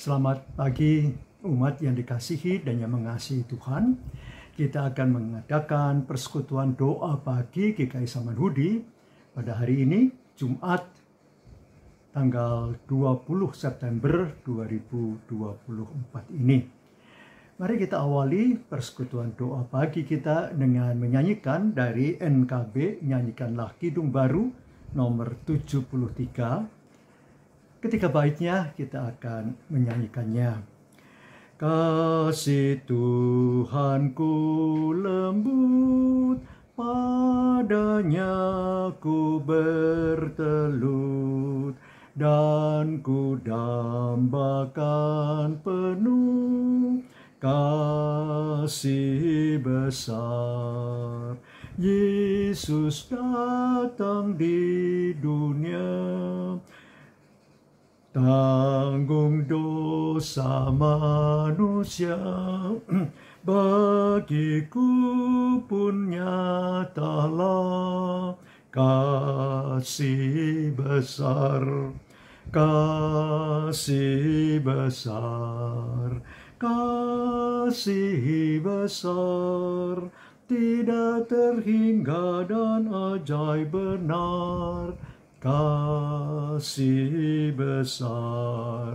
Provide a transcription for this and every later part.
Selamat pagi umat yang dikasihi dan yang mengasihi Tuhan. Kita akan mengadakan persekutuan doa pagi GKI Samanhudi pada hari ini, Jumat tanggal 20 September 2024 ini. Mari kita awali persekutuan doa pagi kita dengan menyanyikan dari NKB, Nyanyikanlah Kidung Baru nomor 73. Ketika baiknya kita akan menyanyikannya. Kasih Tuhanku lembut, padanya ku bertelut, dan ku dambakan penuh kasih besar. Yesus datang di dunia, tanggung dosa manusia, bagiku pun nyatalah kasih besar, kasih besar, kasih besar, tidak terhingga dan ajaib benar. Kasih besar,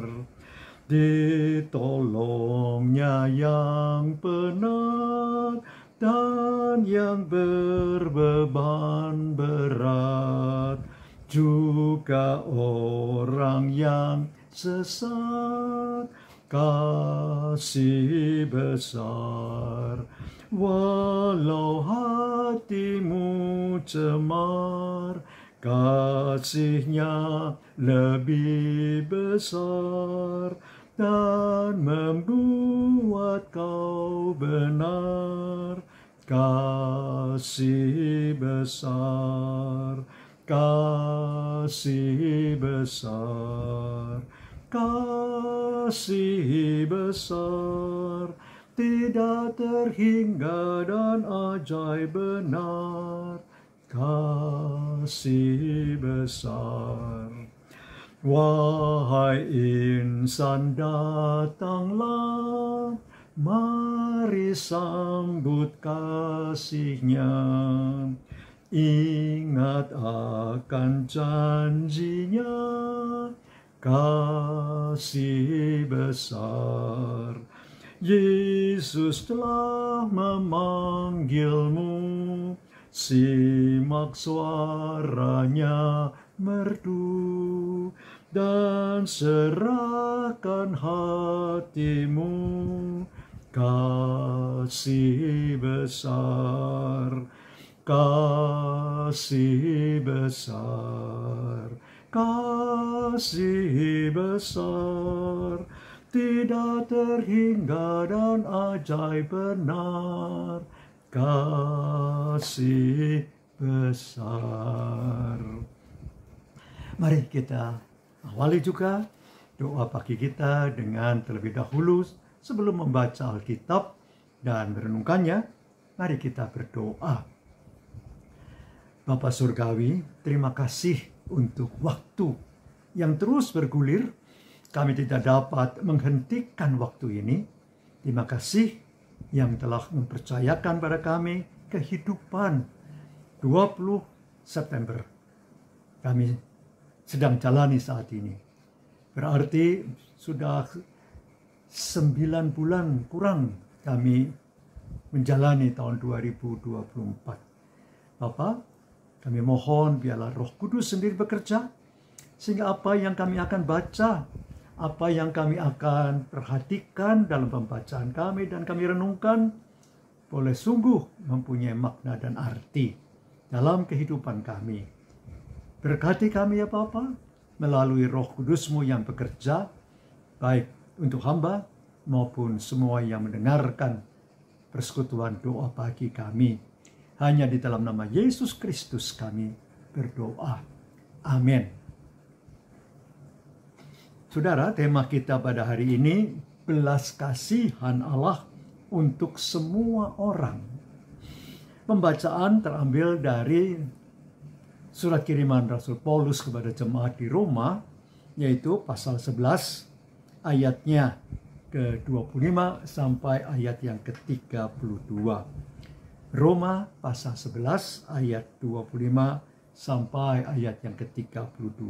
ditolongnya yang penat dan yang berbeban berat, juga orang yang sesat. Kasih besar, walau hatimu cemar, kasih-Nya lebih besar dan membuat kau benar. Kasih besar, kasih besar, kasih besar, tidak terhingga dan ajaib benar. Kasih besar. Wahai insan, datanglah, mari sambut kasih-Nya. Ingat akan janji-Nya, kasih besar. Yesus telah memanggilmu, simak suaranya merdu, dan serahkan hatimu. Kasih besar, kasih besar, kasih besar, tidak terhingga dan ajaib benar. Kasih besar. Mari kita awali juga doa pagi kita dengan terlebih dahulu sebelum membaca Alkitab dan merenungkannya. Mari kita berdoa. Bapa Surgawi, terima kasih untuk waktu yang terus bergulir. Kami tidak dapat menghentikan waktu ini. Terima kasih yang telah mempercayakan pada kami kehidupan 20 September. Kami sedang jalani saat ini. Berarti sudah 9 bulan kurang kami menjalani tahun 2024. Bapak, kami mohon biarlah Roh Kudus sendiri bekerja, sehingga apa yang kami akan baca, apa yang kami akan perhatikan dalam pembacaan kami dan kami renungkan, boleh sungguh mempunyai makna dan arti dalam kehidupan kami. Berkati kami ya Bapa, melalui Roh Kudus-Mu yang bekerja, baik untuk hamba maupun semua yang mendengarkan persekutuan doa pagi kami. Hanya di dalam nama Yesus Kristus kami berdoa. Amin. Saudara, tema kita pada hari ini, belas kasihan Allah untuk semua orang. Pembacaan terambil dari surat kiriman Rasul Paulus kepada jemaat di Roma, yaitu pasal 11 ayatnya ke-25 sampai ayat yang ke-32. Roma pasal 11 ayat 25 sampai ayat yang ke-32.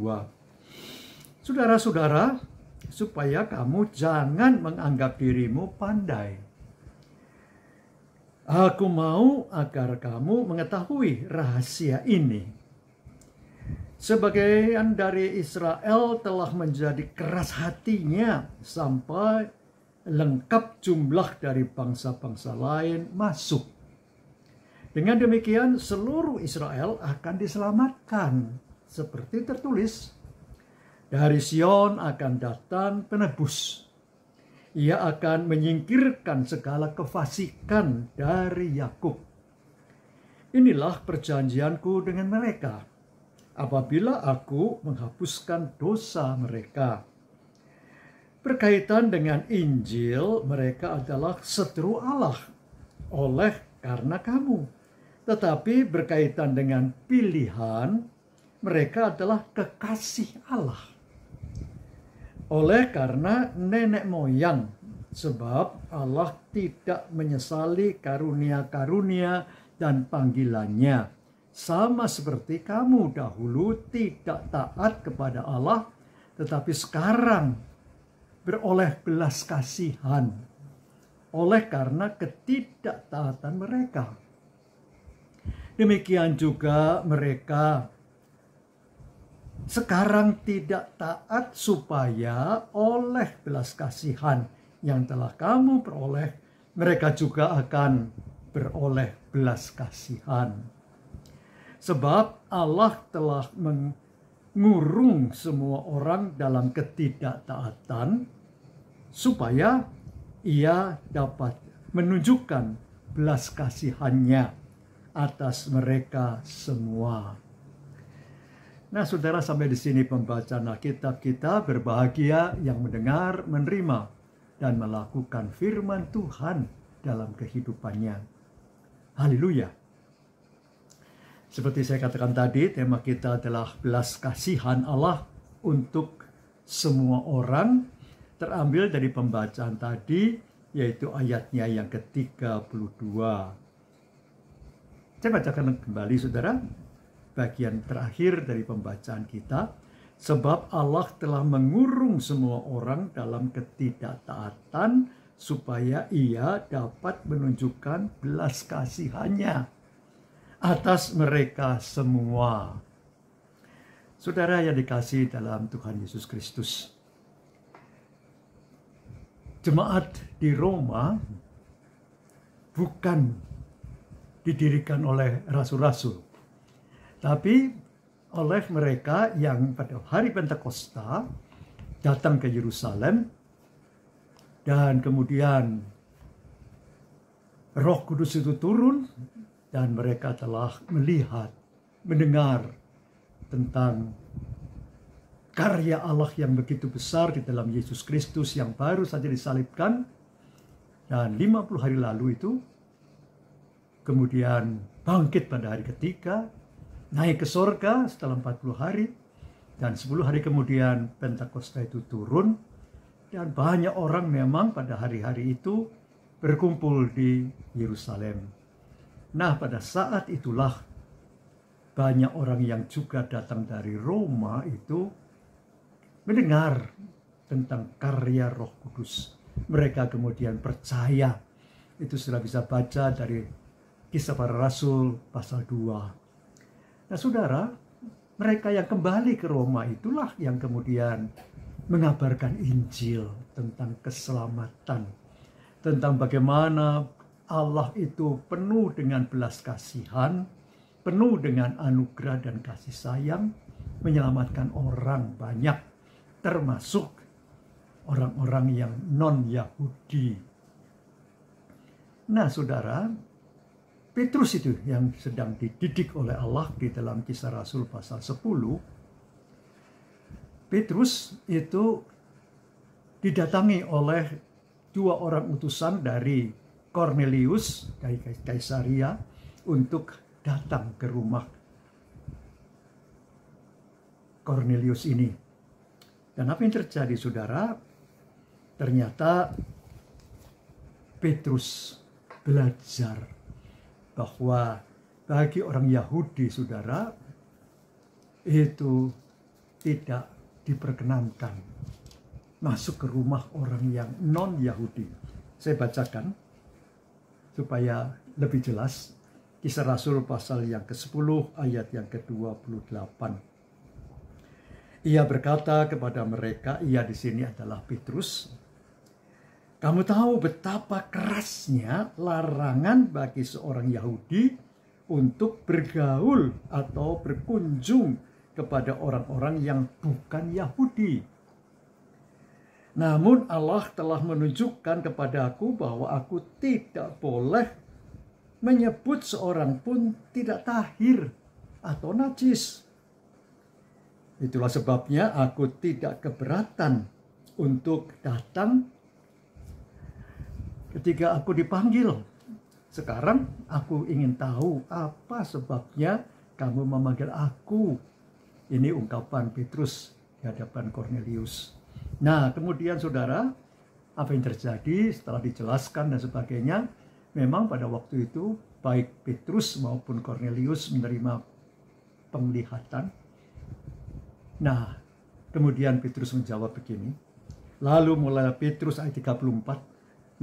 Saudara-saudara, supaya kamu jangan menganggap dirimu pandai. Aku mau agar kamu mengetahui rahasia ini. Sebagian dari Israel telah menjadi keras hatinya sampai lengkap jumlah dari bangsa-bangsa lain masuk. Dengan demikian seluruh Israel akan diselamatkan. Seperti tertulis, dari Sion akan datang penebus. Ia akan menyingkirkan segala kefasikan dari Yakub. Inilah perjanjianku dengan mereka, apabila aku menghapuskan dosa mereka. Berkaitan dengan Injil, mereka adalah seteru Allah oleh karena kamu. Tetapi berkaitan dengan pilihan, mereka adalah kekasih Allah oleh karena nenek moyang, sebab Allah tidak menyesali karunia-karunia dan panggilannya. Sama seperti kamu dahulu tidak taat kepada Allah, tetapi sekarang beroleh belas kasihan oleh karena ketidaktaatan mereka. Demikian juga mereka sekarang tidak taat, supaya oleh belas kasihan yang telah kamu peroleh, mereka juga akan beroleh belas kasihan. Sebab Allah telah mengurung semua orang dalam ketidaktaatan, supaya ia dapat menunjukkan belas kasihannya atas mereka semua. Nah, saudara, sampai di sini pembacaan Alkitab kita. Berbahagia yang mendengar, menerima, dan melakukan firman Tuhan dalam kehidupannya. Haleluya. Seperti saya katakan tadi, tema kita adalah belas kasihan Allah untuk semua orang. Terambil dari pembacaan tadi, yaitu ayatnya yang ke-32. Saya bacakan kembali, saudara. Bagian terakhir dari pembacaan kita, sebab Allah telah mengurung semua orang dalam ketidaktaatan, supaya ia dapat menunjukkan belas kasihannya atas mereka semua. Saudara yang dikasihi dalam Tuhan Yesus Kristus, jemaat di Roma bukan didirikan oleh rasul-rasul, tapi oleh mereka yang pada hari Pentakosta datang ke Yerusalem, dan kemudian Roh Kudus itu turun, dan mereka telah melihat, mendengar tentang karya Allah yang begitu besar di dalam Yesus Kristus yang baru saja disalibkan. Dan 50 hari lalu itu kemudian bangkit pada hari ketiga, naik ke sorga setelah 40 hari, dan 10 hari kemudian Pentakosta itu turun, dan banyak orang memang pada hari-hari itu berkumpul di Yerusalem. Nah, pada saat itulah banyak orang yang juga datang dari Roma itu mendengar tentang karya Roh Kudus. Mereka kemudian percaya. Itu sudah bisa baca dari Kisah Para Rasul pasal 2. Nah, saudara, mereka yang kembali ke Roma itulah yang kemudian mengabarkan Injil tentang keselamatan, tentang bagaimana Allah itu penuh dengan belas kasihan, penuh dengan anugerah dan kasih sayang, menyelamatkan orang banyak, termasuk orang-orang yang non-Yahudi. Nah, saudara, Petrus itu yang sedang dididik oleh Allah di dalam Kisah Rasul pasal 10. Petrus itu didatangi oleh 2 orang utusan dari Kornelius dari Kaisaria untuk datang ke rumah Kornelius ini. Dan apa yang terjadi, saudara? ternyata Petrus belajar bahwa bagi orang Yahudi, saudara, itu tidak diperkenankan masuk ke rumah orang yang non-Yahudi. Saya bacakan supaya lebih jelas. Kisah Rasul pasal yang ke-10 ayat yang ke-28. Ia berkata kepada mereka, ia di sini adalah Petrus, kamu tahu betapa kerasnya larangan bagi seorang Yahudi untuk bergaul atau berkunjung kepada orang-orang yang bukan Yahudi. Namun Allah telah menunjukkan kepadaku bahwa aku tidak boleh menyebut seorang pun tidak tahir atau najis. Itulah sebabnya aku tidak keberatan untuk datang ketika aku dipanggil. Sekarang aku ingin tahu apa sebabnya kamu memanggil aku. Ini ungkapan Petrus di hadapan Kornelius. Nah, kemudian saudara, apa yang terjadi setelah dijelaskan dan sebagainya, memang pada waktu itu baik Petrus maupun Kornelius menerima penglihatan. Nah, kemudian Petrus menjawab begini. Lalu mulailah Petrus ayat 34.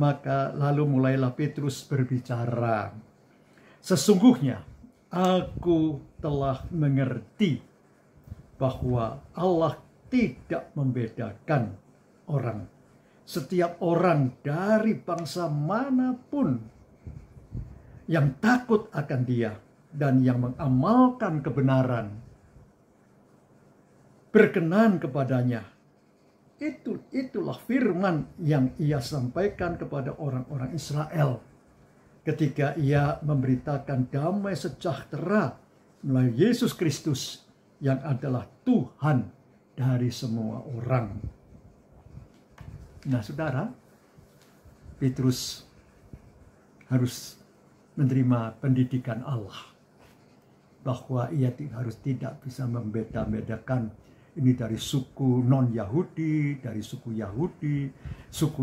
Lalu mulailah Petrus berbicara. Sesungguhnya aku telah mengerti bahwa Allah tidak membedakan orang. Setiap orang dari bangsa manapun yang takut akan Dia dan yang mengamalkan kebenaran, berkenan kepadanya. Itulah firman yang Ia sampaikan kepada orang-orang Israel ketika Ia memberitakan damai sejahtera melalui Yesus Kristus yang adalah Tuhan dari semua orang. Nah, saudara, Petrus harus menerima pendidikan Allah bahwa ia harus tidak bisa membeda-bedakan ini dari suku non-Yahudi, dari suku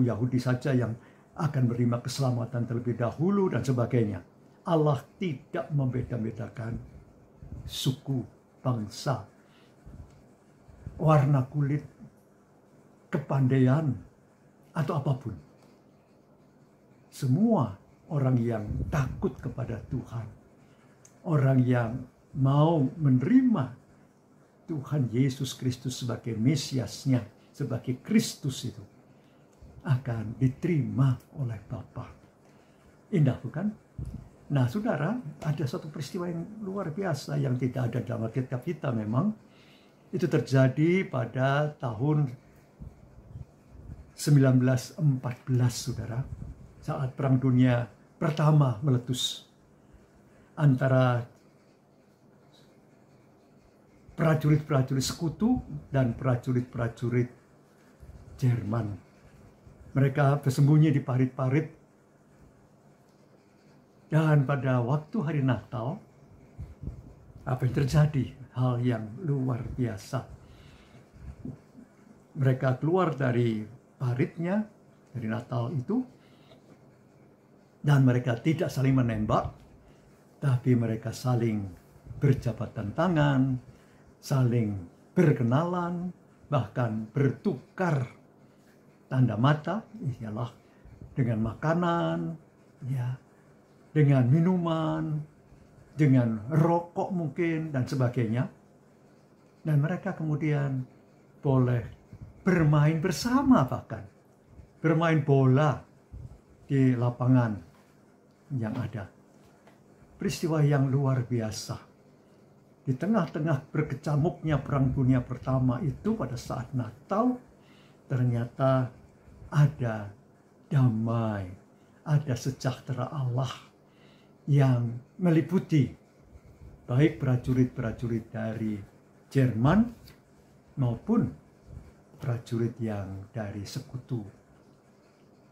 Yahudi saja yang akan menerima keselamatan terlebih dahulu dan sebagainya. Allah tidak membeda-bedakan suku, bangsa, warna kulit, kepandaian, atau apapun. Semua orang yang takut kepada Tuhan, orang yang mau menerima Tuhan Yesus Kristus sebagai Mesiasnya, sebagai Kristus itu, akan diterima oleh Bapa. Indah bukan? Nah, saudara, ada satu peristiwa yang luar biasa yang tidak ada dalam Alkitab kita memang. Itu terjadi pada tahun 1914, saudara. Saat Perang Dunia Pertama meletus. Antara prajurit-prajurit sekutu dan prajurit-prajurit Jerman. Mereka bersembunyi di parit-parit. Dan pada waktu hari Natal, apa yang terjadi? Hal yang luar biasa. Mereka keluar dari paritnya, dari Natal itu, dan mereka tidak saling menembak, tapi mereka saling berjabatan tangan, saling berkenalan, bahkan bertukar tanda mata, ialah dengan makanan, ya, dengan minuman, dengan rokok mungkin, dan sebagainya. Dan mereka kemudian boleh bermain bersama, bahkan bermain bola di lapangan yang ada. Peristiwa yang luar biasa. Di tengah-tengah berkecamuknya Perang Dunia Pertama itu, pada saat Natal, ternyata ada damai, ada sejahtera Allah yang meliputi baik prajurit-prajurit dari Jerman maupun prajurit yang dari sekutu.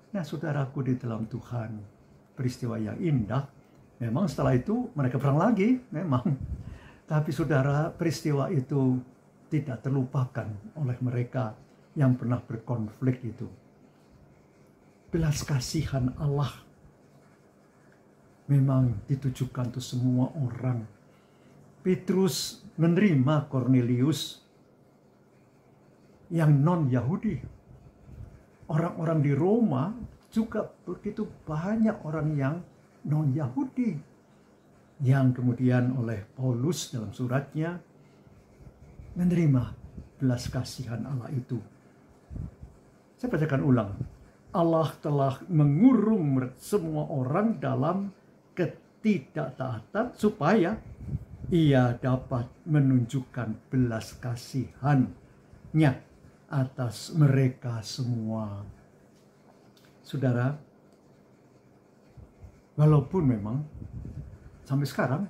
Nah, saudaraku di dalam Tuhan, peristiwa yang indah. Memang setelah itu mereka perang lagi, memang. Tapi saudara, peristiwa itu tidak terlupakan oleh mereka yang pernah berkonflik itu. belas kasihan Allah memang ditujukan untuk semua orang. Petrus menerima Kornelius yang non-Yahudi. Orang-orang di Roma juga begitu banyak orang yang non-Yahudi yang kemudian oleh Paulus dalam suratnya menerima belas kasihan Allah itu. Saya bacakan ulang. Allah telah mengurung semua orang dalam ketidaktaatan supaya ia dapat menunjukkan belas kasihan-Nya atas mereka semua. Saudara, walaupun memang sampai sekarang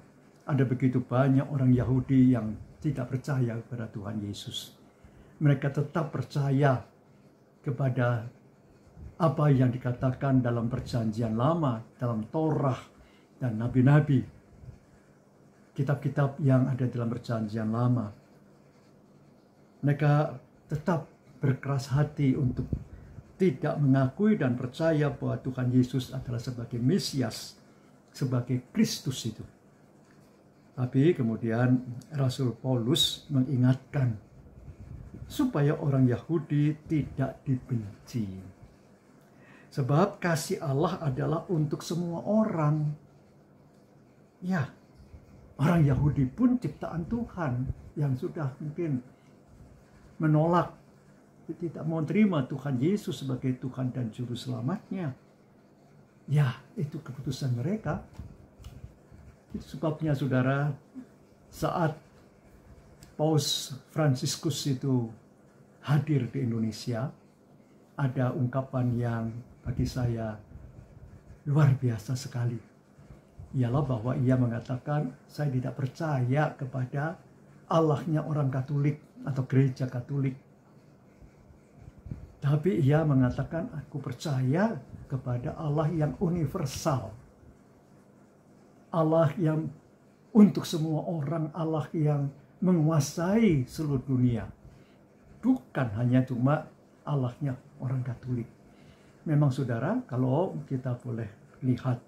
ada begitu banyak orang Yahudi yang tidak percaya kepada Tuhan Yesus. Mereka tetap percaya kepada apa yang dikatakan dalam Perjanjian Lama, dalam Torah dan nabi-nabi, kitab-kitab yang ada dalam Perjanjian Lama. Mereka tetap berkeras hati untuk tidak mengakui dan percaya bahwa Tuhan Yesus adalah sebagai Mesias, sebagai Kristus itu. Tapi kemudian Rasul Paulus mengingatkan supaya orang Yahudi tidak dibenci. Sebab kasih Allah adalah untuk semua orang. Ya, orang Yahudi pun ciptaan Tuhan yang sudah mungkin menolak, tidak mau terima Tuhan Yesus sebagai Tuhan dan Juru Selamatnya. Ya, itu keputusan mereka. Itu sebabnya saudara, saat Paus Fransiskus itu hadir di Indonesia, ada ungkapan yang bagi saya luar biasa sekali. Ialah bahwa ia mengatakan, saya tidak percaya kepada Allahnya orang Katolik atau gereja Katolik. Tapi ia mengatakan, aku percaya kepada Allah yang universal. Allah yang untuk semua orang, Allah yang menguasai seluruh dunia. Bukan hanya cuma Allahnya orang Katolik. Memang saudara, kalau kita boleh lihat,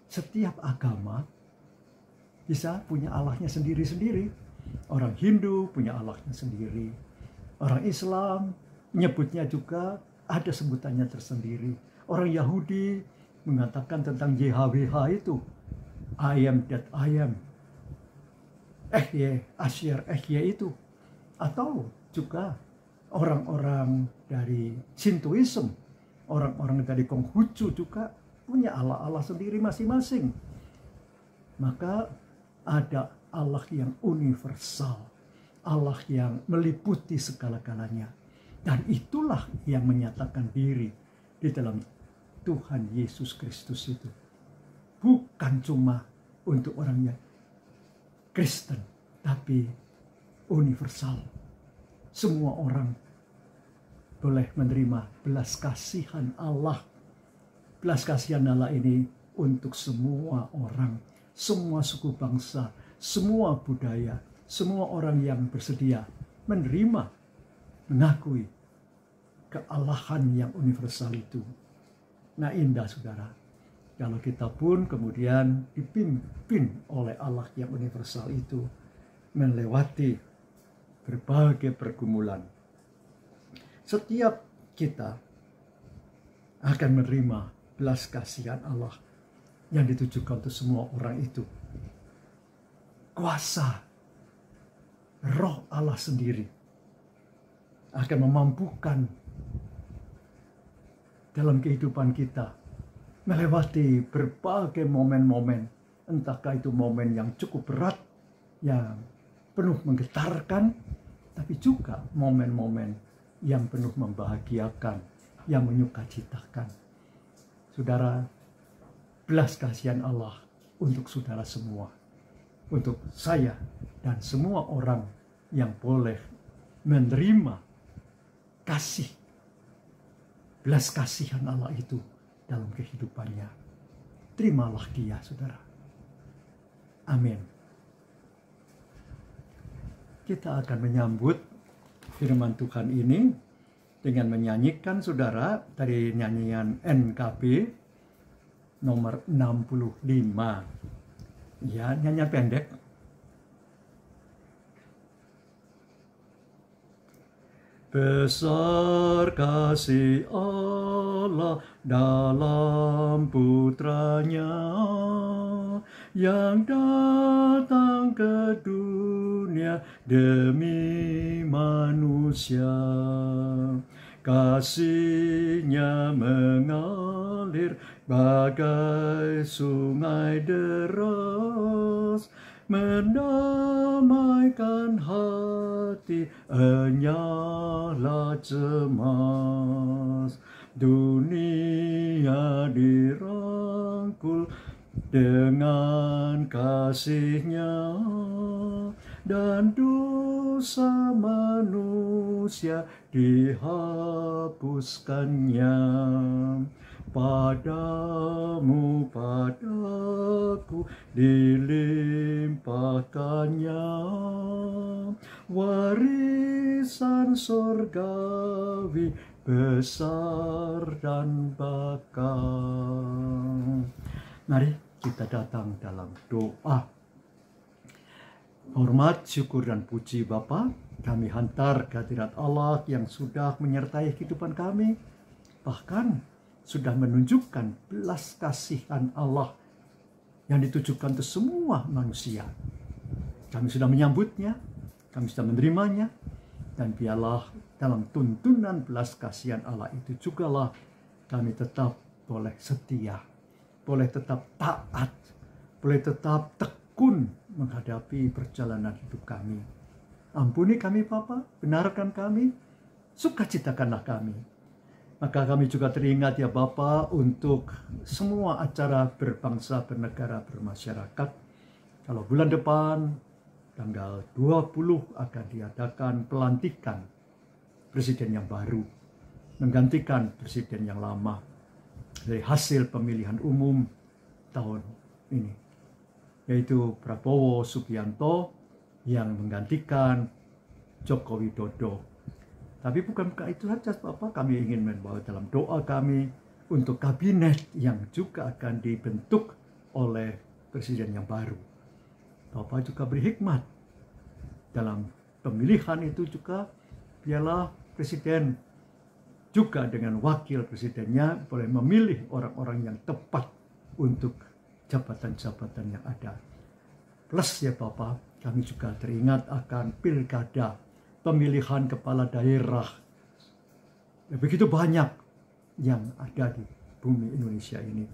setiap agama bisa punya Allahnya sendiri-sendiri. Orang Hindu punya Allahnya sendiri. Orang Islam menyebutnya juga ada sebutannya tersendiri. Orang Yahudi mengatakan tentang YHWH itu, I am that I am. Asher itu. Atau juga orang-orang dari Shintoism, orang-orang dari Konghucu juga punya Allah-Allah sendiri masing-masing. Maka ada Allah yang universal, Allah yang meliputi segala-galanya. Dan itulah yang menyatakan diri di dalam Tuhan Yesus Kristus itu. Bukan cuma untuk orangnya Kristen, tapi universal. Semua orang boleh menerima belas kasihan Allah. Belas kasihan Allah ini untuk semua orang, semua suku bangsa, semua budaya, semua orang yang bersedia menerima, mengakui kealahan yang universal itu. Nah, indah saudara, kalau kita pun kemudian dipimpin oleh Allah yang universal itu melewati berbagai pergumulan. Setiap kita akan menerima belas kasihan Allah yang ditujukan untuk semua orang itu. Kuasa Roh Allah sendiri akan memampukan dalam kehidupan kita melewati berbagai momen-momen, entahkah itu momen yang cukup berat, yang penuh menggetarkan, tapi juga momen-momen yang penuh membahagiakan, yang menyukacitakan. Saudara, belas kasihan Allah untuk saudara semua, untuk saya dan semua orang yang boleh menerima kasih, belas kasihan Allah itu dalam kehidupannya. Terimalah dia, saudara. Amin. Kita akan menyambut firman Tuhan ini dengan menyanyikan saudara dari nyanyian NKB nomor 65. Ya, nyanyian pendek. Besar kasih Allah dalam putranya yang datang ke dunia demi manusia. Kasihnya mengalir bagai sungai deras, mendamaikan hati enyahlah cemas. Dunia dirangkul dengan kasihnya, dan dosa manusia dihapuskannya. Padamu, padaku dilimpahkannya warisan surgawi besar dan bakal. Mari kita datang dalam doa. Hormat, syukur, dan puji Bapa kami hantar ke hadirat Allah yang sudah menyertai kehidupan kami, bahkan sudah menunjukkan belas kasihan Allah yang ditujukan untuk semua manusia. Kami sudah menyambutnya, kami sudah menerimanya, dan biarlah dalam tuntunan belas kasihan Allah itu jugalah kami tetap boleh setia, boleh tetap taat, boleh tetap tekun menghadapi perjalanan hidup kami. Ampuni kami Bapa, benarkan kami, sukacitakanlah kami. Maka kami juga teringat ya Bapa untuk semua acara berbangsa, bernegara, bermasyarakat. Kalau bulan depan tanggal 20 akan diadakan pelantikan presiden yang baru, menggantikan presiden yang lama dari hasil pemilihan umum tahun ini, yaitu Prabowo Subianto yang menggantikan Joko Widodo. Tapi bukan itu saja Bapak, kami ingin membawa dalam doa kami untuk kabinet yang juga akan dibentuk oleh presiden yang baru. Bapak juga beri hikmat dalam pemilihan itu juga, biarlah presiden juga dengan wakil presidennya boleh memilih orang-orang yang tepat untuk jabatan-jabatan yang ada. Plus ya Bapak, kami juga teringat akan pilkada, pemilihan kepala daerah. Begitu banyak yang ada di bumi Indonesia ini.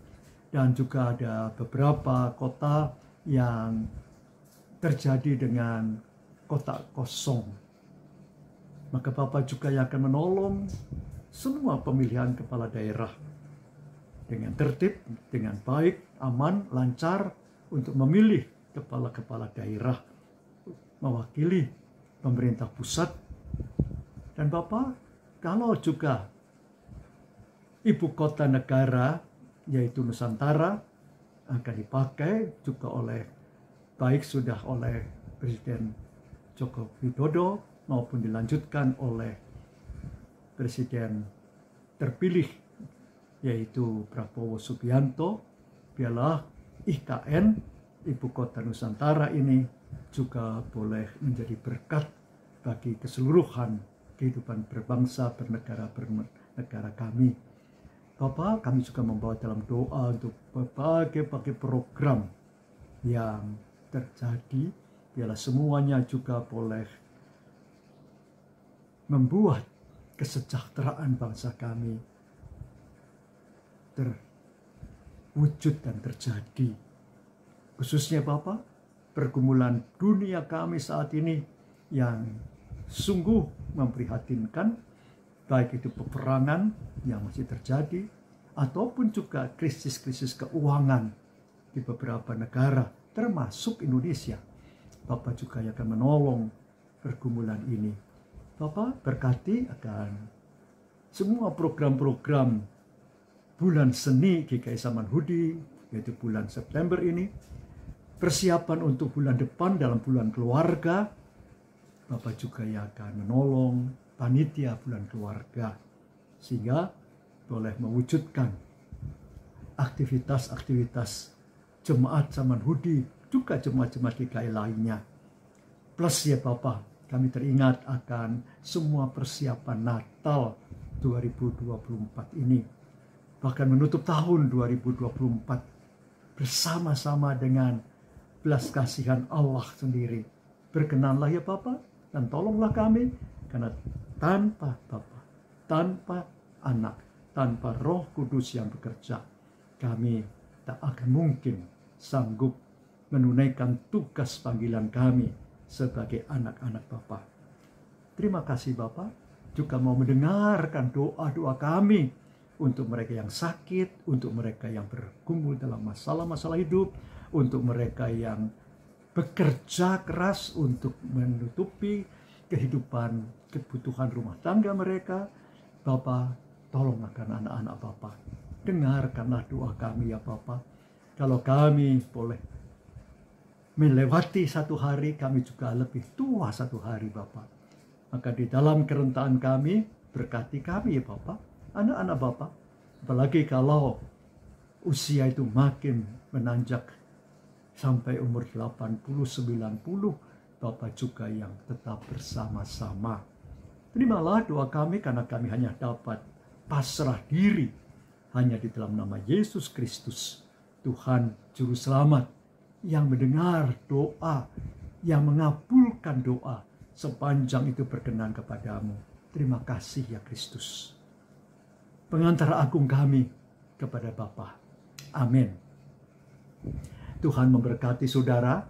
Dan juga ada beberapa kota yang terjadi dengan kotak kosong. Maka Bapak juga yang akan menolong semua pemilihan kepala daerah dengan tertib, dengan baik, aman, lancar untuk memilih kepala-kepala daerah mewakili pemerintah pusat. Dan Bapak, kalau juga ibu kota negara yaitu Nusantara akan dipakai juga oleh baik sudah oleh Presiden Joko Widodo maupun dilanjutkan oleh Presiden terpilih yaitu Prabowo Subianto, biarlah IKN ibu kota Nusantara ini juga boleh menjadi berkat bagi keseluruhan kehidupan berbangsa, bernegara kami. Bapak, kami juga membawa dalam doa untuk berbagai program yang terjadi, biarlah semuanya juga boleh membuat kesejahteraan bangsa kami terwujud dan terjadi. Khususnya Bapak, pergumulan dunia kami saat ini yang sungguh memprihatinkan, baik itu peperangan yang masih terjadi ataupun juga krisis-krisis keuangan di beberapa negara termasuk Indonesia. Bapak juga akan menolong pergumulan ini. Bapak berkati akan semua program-program bulan seni GKI Samanhudi, yaitu bulan September ini, persiapan untuk bulan depan dalam bulan keluarga. Bapak juga yang akan menolong panitia bulan keluarga, sehingga boleh mewujudkan aktivitas-aktivitas jemaat Zaman Hudi, juga jemaat-jemaat GKI lainnya. Plus ya Bapak, kami teringat akan semua persiapan Natal 2024 ini. Bahkan menutup tahun 2024 bersama-sama dengan belas kasihan Allah sendiri. Berkenanlah ya Bapak, dan tolonglah kami, karena tanpa Bapa, tanpa Anak, tanpa Roh Kudus yang bekerja, kami tak akan mungkin sanggup menunaikan tugas panggilan kami sebagai anak-anak Bapa. Terima kasih Bapa, juga mau mendengarkan doa-doa kami untuk mereka yang sakit, untuk mereka yang bergumul dalam masalah-masalah hidup, untuk mereka yang bekerja keras untuk menutupi kehidupan, kebutuhan rumah tangga mereka. Bapa, tolonglah anak-anak Bapa. Dengarkanlah doa kami ya Bapa. Kalau kami boleh melewati satu hari, kami juga lebih tua satu hari Bapa. Maka di dalam kerentaan kami, berkati kami ya Bapa, anak-anak Bapa. Apalagi kalau usia itu makin menanjak sampai umur 80-90, Bapa juga yang tetap bersama-sama. Terimalah doa kami, karena kami hanya dapat pasrah diri hanya di dalam nama Yesus Kristus, Tuhan Juru Selamat, yang mendengar doa, yang mengabulkan doa, sepanjang itu berkenan kepadamu. Terima kasih ya Kristus, pengantara agung kami kepada Bapa. Amin. Tuhan memberkati saudara,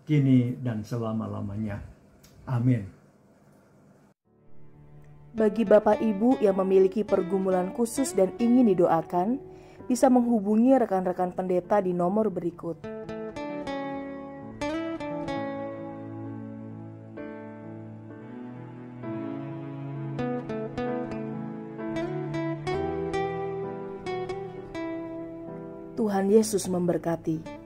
kini dan selama-lamanya. Amin. Bagi Bapak Ibu yang memiliki pergumulan khusus dan ingin didoakan, bisa menghubungi rekan-rekan pendeta di nomor berikut. Tuhan Yesus memberkati.